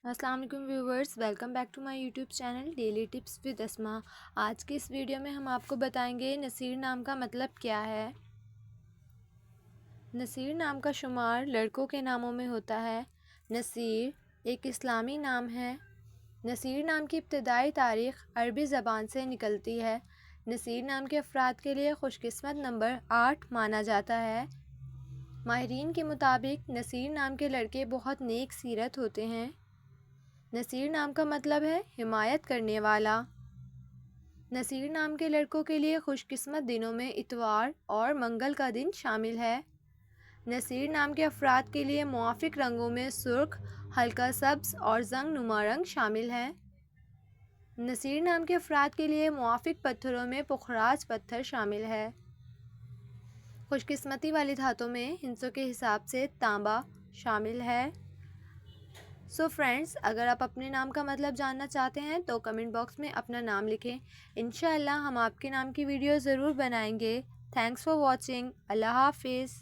अस्सलाम वालेकुम viewers, welcome back to my YouTube channel daily tips with Asma. आज की इस वीडियो में हम आपको बताएंगे नसीर नाम का मतलब क्या है। नसीर नाम का शुमार लड़कों के नामों में होता है। नसीर एक इस्लामी नाम है। नसीर नाम की इब्तदाई तारीख़ अरबी ज़बान से निकलती है। नसीर नाम के अफराद के लिए खुशकिस्मत नंबर 8 माना जाता है। माहिरीन के मुताबिक नसीर नाम के लड़के बहुत नेक सीरत होते हैं। नसीर नाम का मतलब है हिमायत करने वाला। नसीर नाम के लड़कों के लिए खुशकिस्मत दिनों में इतवार और मंगल का दिन शामिल है। नसीर नाम के अफराद के लिए मुआफिक रंगों में सुर्ख, हल्का सब्ज़ और जंग नुमा रंग शामिल हैं। नसीर नाम के अफराद के लिए मुआफिक पत्थरों में पुखराज पत्थर शामिल है। खुशकिस्मती वाली धातों में हिंसों के हिसाब से तांबा शामिल है। सो फ्रेंड्स, अगर आप अपने नाम का मतलब जानना चाहते हैं तो कमेंट बॉक्स में अपना नाम लिखें। इंशाअल्लाह हम आपके नाम की वीडियो ज़रूर बनाएंगे। Thanks for watching. अल्लाह हाफिज़।